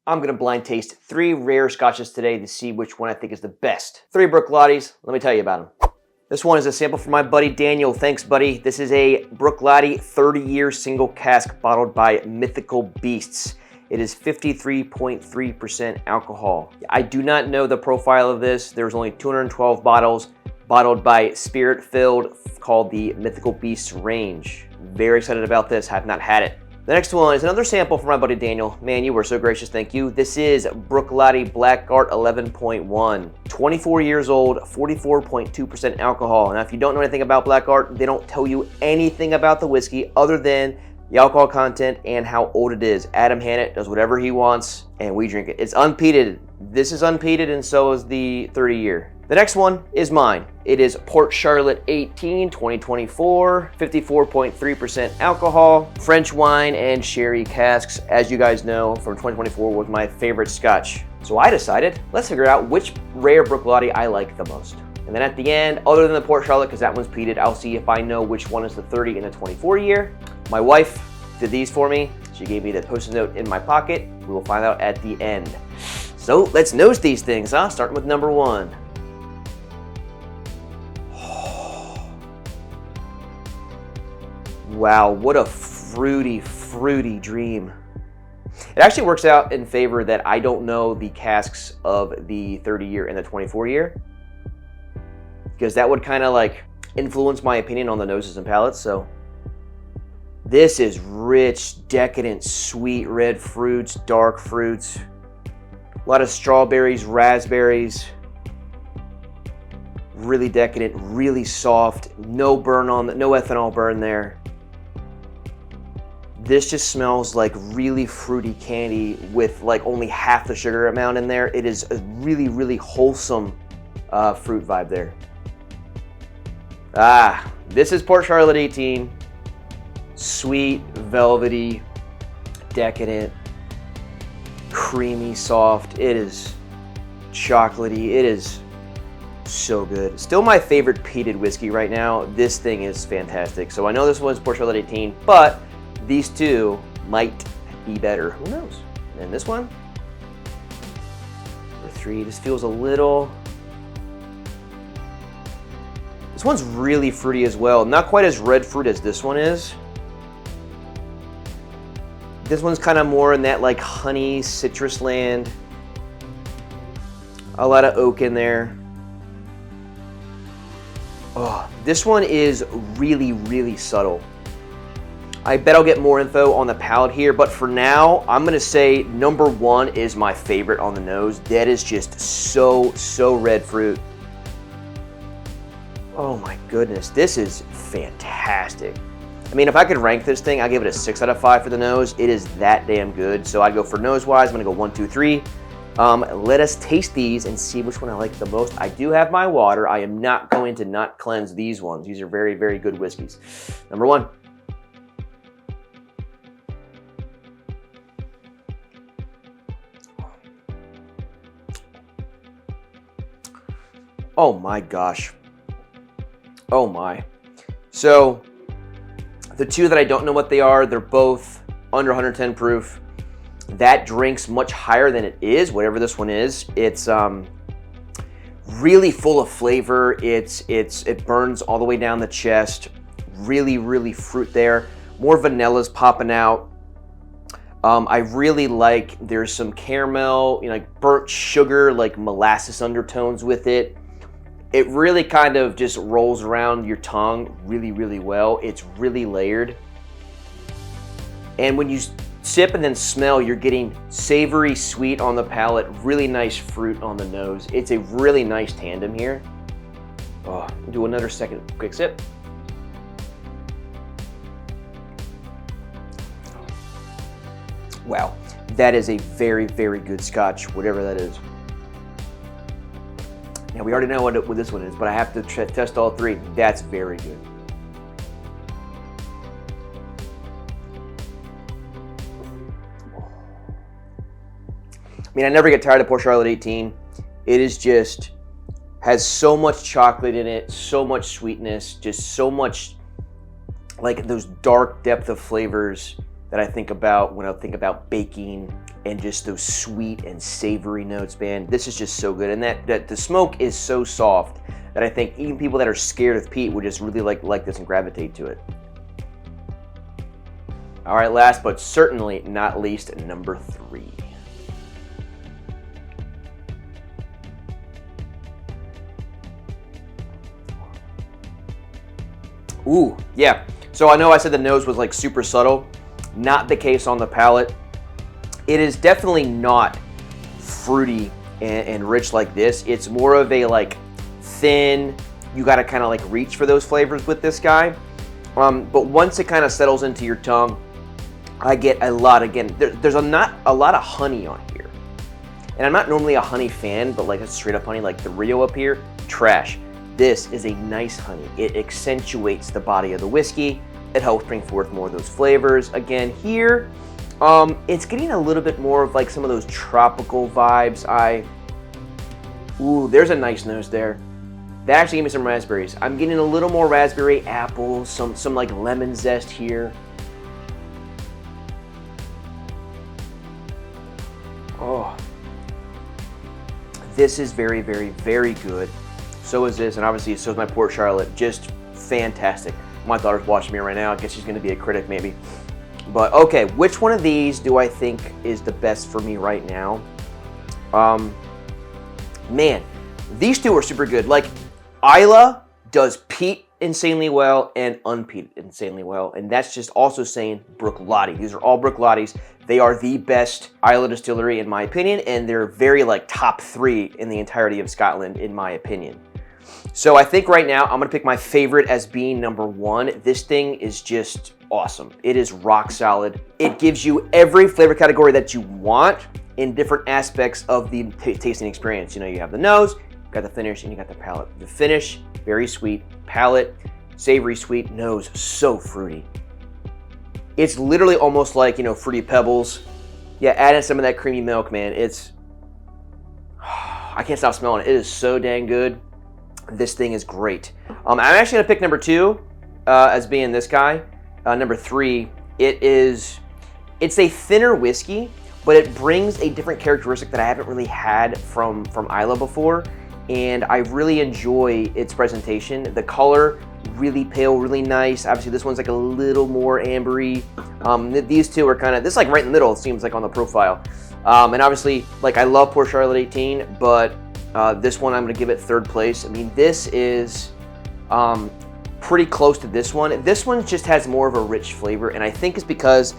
I'm going to blind taste 3 rare scotches today to see which one I think is the best. 3 Bruichladdich, let me tell you about them. This one is a sample from my buddy Daniel. Thanks, buddy. This is a Bruichladdich 30-year single cask bottled by Mythical Beasts. It is 53.3% alcohol. I do not know the profile of this. There's only 212 bottles bottled by Spirit Filled called the Mythical Beasts range. Very excited about this. Have not had it. The next one is another sample from my buddy Daniel. Man, you were so gracious, thank you. This is Bruichladdich Black Art 11.1. 24 years old, 44.2% alcohol. Now, if you don't know anything about Black Art, they don't tell you anything about the whiskey other than the alcohol content and how old it is. Adam Hannet does whatever he wants, and we drink it. It's unpeated. This is unpeated, and so is the 30-year. The next one is mine. It is Port Charlotte 18, 2024, 54.3% alcohol, French wine and sherry casks. As you guys know, from 2024 was my favorite Scotch. So I decided, let's figure out which rare Bruichladdich I like the most. And then at the end, other than the Port Charlotte, because that one's peated, I'll see if I know which one is the 30 and the 24 year. My wife did these for me. She gave me the post-it note in my pocket. We will find out at the end. So let's nose these things, huh? Starting with number 1. Wow, what a fruity, fruity dream. It actually works out in favor that I don't know the casks of the 30-year and the 24-year, because that would kind of like influence my opinion on the noses and palates. So this is rich, decadent, sweet red fruits, dark fruits, a lot of strawberries, raspberries, really decadent, really soft, no burn on the, no ethanol burn there. This just smells like really fruity candy with like only half the sugar amount in there. It is a really, really wholesome fruit vibe there. This is Port Charlotte 18. Sweet, velvety, decadent, creamy, soft. It is chocolatey. It is so good. Still my favorite peated whiskey right now. This thing is fantastic. So I know this one's Port Charlotte 18, but these two might be better. Who knows? And this one, number 3, this feels a little... This one's really fruity as well. Not quite as red fruit as this one is. This one's kind of more in that like honey citrus land. A lot of oak in there. Oh, this one is really, really subtle. I bet I'll get more info on the palate here, but for now, I'm gonna say number 1 is my favorite on the nose. That is just so red fruit. Oh my goodness, this is fantastic. I mean, if I could rank this thing, I'd give it a 6 out of 5 for the nose. It is that damn good. So I'd go for nose-wise, I'm gonna go 1, 2, 3. Let us taste these and see which one I like the most. I do have my water. I am not going to not cleanse these ones. These are very, very good whiskeys. Number 1. Oh my gosh. Oh my. So the two that I don't know what they are, they're both under 110 proof. That drink's much higher than it is, whatever this one is. It's really full of flavor. It burns all the way down the chest. Really, really fruit there. More vanilla's popping out. I really like, there's some caramel, you know, like burnt sugar, like molasses undertones with it. It really kind of just rolls around your tongue really, really well. It's really layered. And when you sip and then smell, you're getting savory, sweet on the palate, really nice fruit on the nose. It's a really nice tandem here. Oh, do another second quick sip. Wow, that is a very, very good Scotch, whatever that is. Now, we already know what this one is, but I have to test all 3. That's very good. I mean, I never get tired of Port Charlotte 18. It is just, has so much chocolate in it, so much sweetness, just so much, like those dark depth of flavors that I think about when I think about baking and just those sweet and savory notes, man. This is just so good. And that the smoke is so soft that I think even people that are scared of peat would just really like this and gravitate to it. All right, last but certainly not least, number 3. Ooh, yeah. So I know I said the nose was like super subtle. Not the case on the palate. It is definitely not fruity and rich like this. It's more of a like thin, you gotta kind of like reach for those flavors with this guy. But once it kind of settles into your tongue, I get a lot, again, there's not a lot of honey on here. And I'm not normally a honey fan, but like a straight up honey, like the Rio up here, trash. This is a nice honey. It accentuates the body of the whiskey. It helps bring forth more of those flavors. Again, here, it's getting a little bit more of like some of those tropical vibes. Ooh, there's a nice nose there. That actually gave me some raspberries. I'm getting a little more raspberry, apple, some like lemon zest here. Oh, this is very, very, very good. So is this, and obviously so is my Port Charlotte. Just fantastic. My daughter's watching me right now. I guess she's going to be a critic maybe. But okay, which one of these do I think is the best for me right now? Man, these two are super good. Like, Islay does peat insanely well and unpeated insanely well, and that's just also saying Bruichladdich. These are all Bruichladdich. They are the best Islay distillery in my opinion, and they're very like top 3 in the entirety of Scotland in my opinion. So I think right now I'm gonna pick my favorite as being number 1. This thing is just awesome. It is rock solid. It gives you every flavor category that you want in different aspects of the tasting experience. You know, you have the nose, you got the finish, and you got the palate. The finish, very sweet. Palate, savory, sweet. Nose, so fruity. It's literally almost like, you know, Fruity Pebbles. Yeah, add in some of that creamy milk, man. It's, I can't stop smelling it. It is so dang good. This thing is great. I'm actually gonna pick number 2 as being this guy. Number 3, it's a thinner whiskey, but it brings a different characteristic that I haven't really had from Islay before, and I really enjoy its presentation. The color, really pale, really nice. Obviously, this one's like a little more ambery. These two are kind of, this is like right in the middle, it seems like on the profile. And obviously, like I love Port Charlotte 18, but this one I'm gonna give it 3rd place. I mean, this is pretty close to this one. This one just has more of a rich flavor, and I think it's because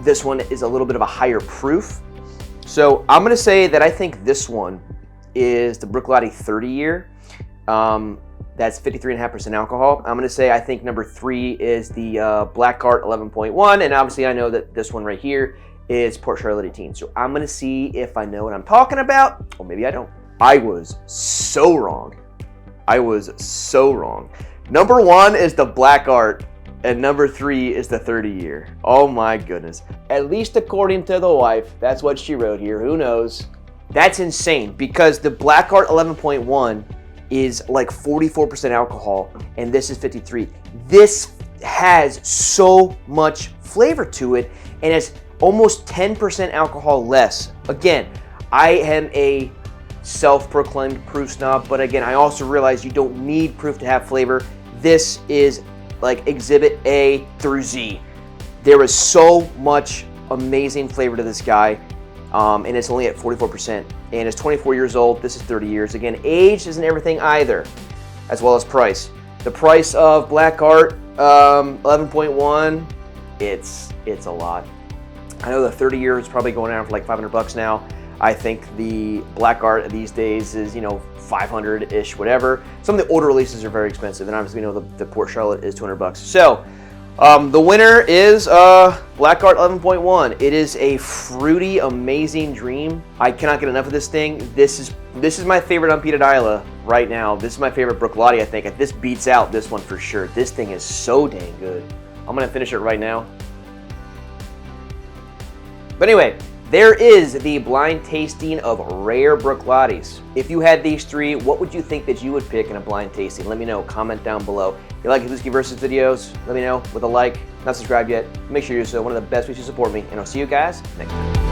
this one is a little bit of a higher proof. So I'm gonna say that I think this one is the Bruichladdich 30 year. That's 53.5% alcohol. I'm gonna say I think number 3 is the Black Art 11.1, and obviously I know that this one right here is Port Charlotte 18. So I'm gonna see if I know what I'm talking about, or maybe I don't. I was so wrong. I was so wrong. Number 1 is the Black Art, and number 3 is the 30 year. Oh my goodness. At least according to the wife, that's what she wrote here. Who knows? That's insane, because the Black Art 11.1 is like 44% alcohol, and this is 53. This has so much flavor to it, and it's almost 10% alcohol less. Again, I am a self-proclaimed proof snob, but again, I also realize you don't need proof to have flavor. This is like exhibit A through Z. There is so much amazing flavor to this guy, and it's only at 44%, and it's 24 years old. This is 30 years. Again, age isn't everything either, as well as price. The price of Black Art 11.1, it's a lot. I know the 30 year is probably going around for like $500 now. I think the Black Art these days is, you know, 500-ish, whatever. Some of the older releases are very expensive, and obviously we know the Port Charlotte is $200. So the winner is Black Art 11.1. It is a fruity, amazing dream. I cannot get enough of this thing. This is my favorite unpeated Islay right now. This is my favorite Bruichladdich, I think. This beats out this one for sure. This thing is so dang good. I'm gonna finish it right now. But anyway, there is the blind tasting of rare Bruichladdich. If you had these 3, what would you think that you would pick in a blind tasting? Let me know, comment down below. If you like Whiskey Versus videos, let me know with a like. Not subscribed yet, make sure you do so. One of the best ways to support me, and I'll see you guys next time.